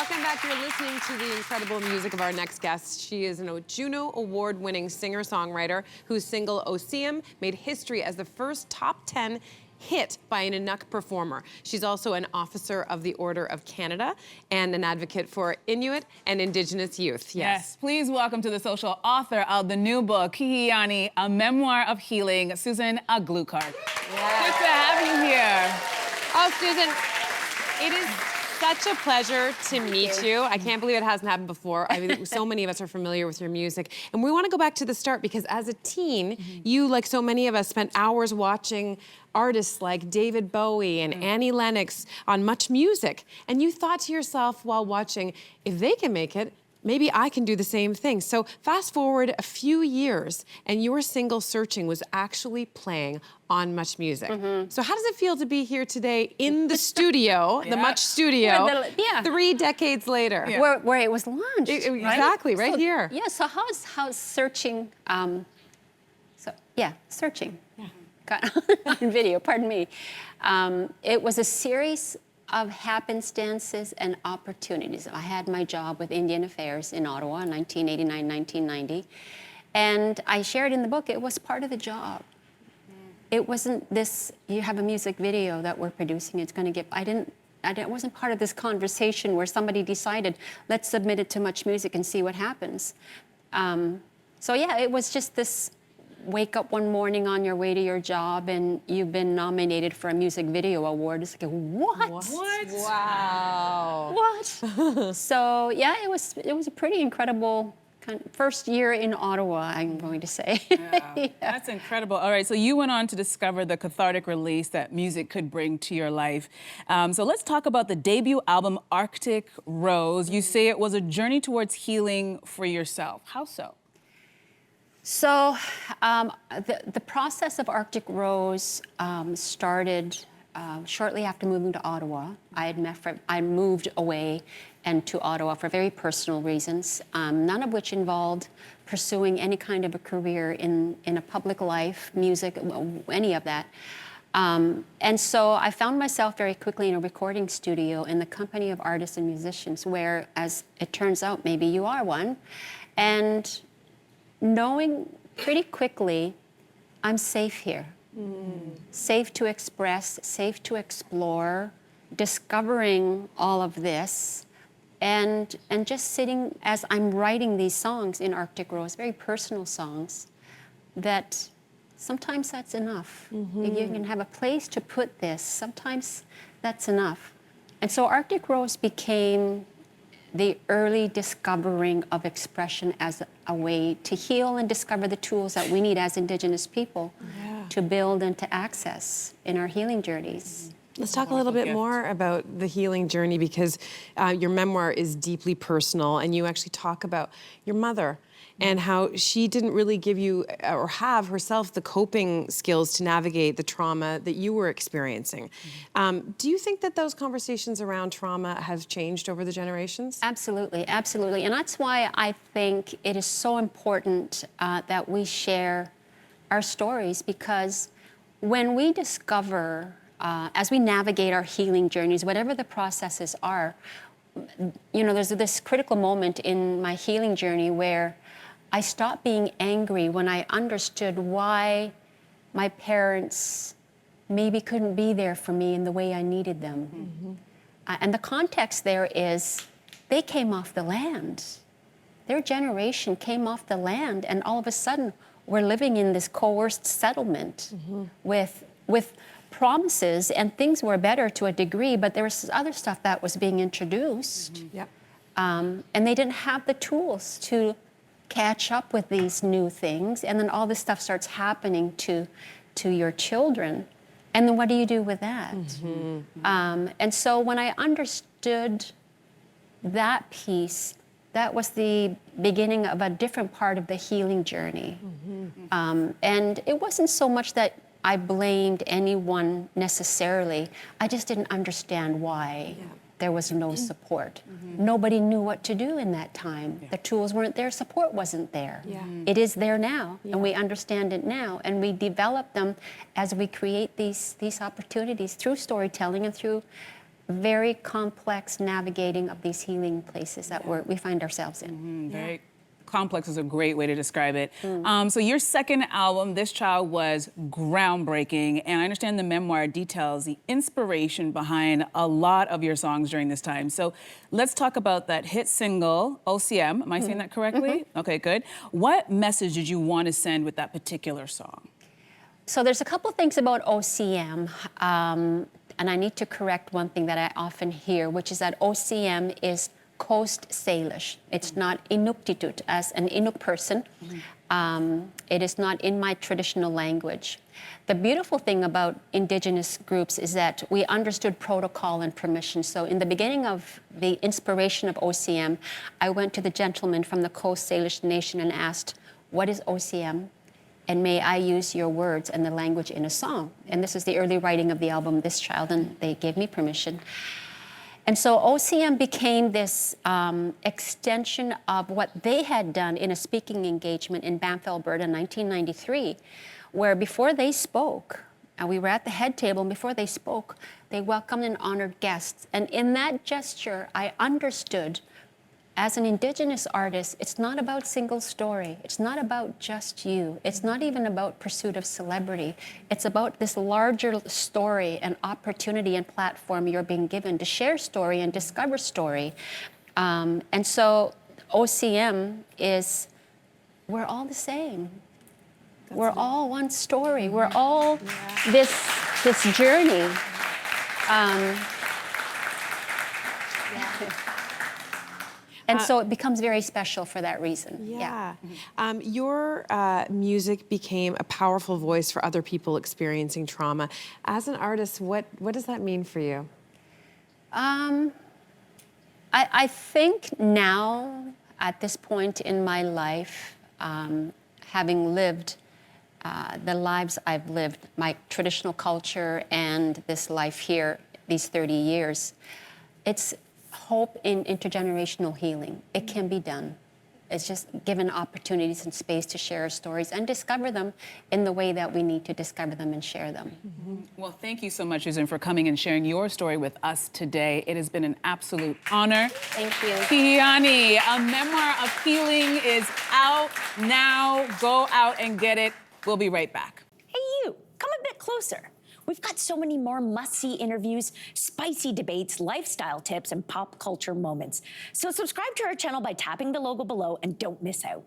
Welcome back. You're listening to the incredible music of our next guest. She is a Juno Award-winning singer-songwriter whose single O Siem made history as the first top 10 hit by an Inuk performer. She's also an officer of the Order of Canada and an advocate for Inuit and Indigenous youth. Yes. Please welcome to the social author of the new book, Kihian, A Memoir of Healing, Susan Aglukark. Yes. Good to have you here. Oh, Susan, it is such a pleasure to meet you. I can't believe it hasn't happened before. I mean, so many of us are familiar with your music. And we want to go back to the start because as a teen, you, like so many of us, spent hours watching artists like David Bowie and Annie Lennox on Much Music. And you thought to yourself while watching, if they can make it, maybe I can do the same thing. So fast forward a few years and your single Searching was actually playing on Much Music. So how does it feel to be here today in the studio, the Much studio, 3 decades later? Where it was launched, Exactly, right here. Yeah, so how's Searching, Searching. Got on video, pardon me. It was a series of happenstances and opportunities. I had my job with Indian Affairs in Ottawa in 1989, 1990. And I shared in the book, it was part of the job. It wasn't this, you have a music video that we're producing, it's gonna get, I wasn't part of this conversation where somebody decided, let's submit it to Much Music and see what happens. So yeah, it was just this wake up one morning on your way to your job and you've been nominated for a music video award. It's like, what? Wow. What? So yeah, it was a pretty incredible first year in Ottawa, I'm going to say. Yeah. That's incredible. All right, so you went on to discover the cathartic release that music could bring to your life. So let's talk about the debut album, Arctic Rose. You say it was a journey towards healing for yourself. How so? So the process of Arctic Rose started shortly after moving to Ottawa. I moved away and to Ottawa for very personal reasons, none of which involved pursuing any kind of a career in a public life, music, any of that. And so I found myself very quickly in a recording studio in the company of artists and musicians where, as it turns out, maybe you are one, and knowing pretty quickly, I'm safe here. Safe to express, safe to explore, discovering all of this, and just sitting as I'm writing these songs in Arctic Rose, very personal songs, that sometimes that's enough. If you can have a place to put this, sometimes that's enough. And so Arctic Rose became the early discovering of expression as a way to heal and discover the tools that we need as Indigenous people to build and to access in our healing journeys. Let's talk a little bit more about the healing journey because your memoir is deeply personal and you actually talk about your mother and how she didn't really give you or have herself the coping skills to navigate the trauma that you were experiencing. Do you think that those conversations around trauma have changed over the generations? Absolutely, absolutely. And that's why I think it is so important that we share our stories, because when we discover, as we navigate our healing journeys, whatever the processes are, you know, there's this critical moment in my healing journey where I stopped being angry when I understood why my parents maybe couldn't be there for me in the way I needed them. And the context there is they came off the land. Their generation came off the land, and all of a sudden we're living in this coerced settlement with promises, and things were better to a degree, but there was other stuff that was being introduced. And they didn't have the tools to catch up with these new things, and then all this stuff starts happening to your children, and then what do you do with that? And so when I understood that piece, that was the beginning of a different part of the healing journey. And it wasn't so much that I blamed anyone necessarily, I just didn't understand why there was no support. Nobody knew what to do in that time. The tools weren't there, support wasn't there. It is there now, and we understand it now, and we develop them as we create these opportunities through storytelling and through very complex navigating of these healing places that we find ourselves in. Very complex is a great way to describe it. So your second album, This Child, was groundbreaking, and I understand the memoir details the inspiration behind a lot of your songs during this time. So let's talk about that hit single, O Siem. Am I saying that correctly? Okay, good. What message did you want to send with that particular song? So there's a couple things about O Siem, and I need to correct one thing that I often hear, which is that O Siem is Coast Salish. It's not Inuktitut as an Inuk person. It is not in my traditional language. The beautiful thing about Indigenous groups is that we understood protocol and permission. So in the beginning of the inspiration of O Siem, I went to the gentleman from the Coast Salish Nation and asked, what is O Siem? And may I use your words and the language in a song? And this is the early writing of the album, This Child, and they gave me permission. And so O Siem became this extension of what they had done in a speaking engagement in Banff, Alberta in 1993, where before they spoke, and we were at the head table, and before they spoke, they welcomed and honored guests. And in that gesture, I understood, as an Indigenous artist, it's not about single story. It's not about just you. It's not even about pursuit of celebrity. It's about this larger story and opportunity and platform you're being given to share story and discover story. And so O Siem is, we're all the same. We're all one story. We're all this journey. And so it becomes very special for that reason. Your music became a powerful voice for other people experiencing trauma. As an artist, what does that mean for you? I think now, at this point in my life, having lived the lives I've lived, my traditional culture and this life here, these 30 years, it's hope in intergenerational healing. It can be done. It's just given opportunities and space to share our stories and discover them in the way that we need to discover them and share them. Well, thank you so much, Susan, for coming and sharing your story with us today. It has been an absolute honor. Thank you. Kihian, A Memoir of Healing is out now. Go out and get it. We'll be right back. Hey, you, come a bit closer. We've got so many more must-see interviews, spicy debates, lifestyle tips, and pop culture moments. So subscribe to our channel by tapping the logo below and don't miss out.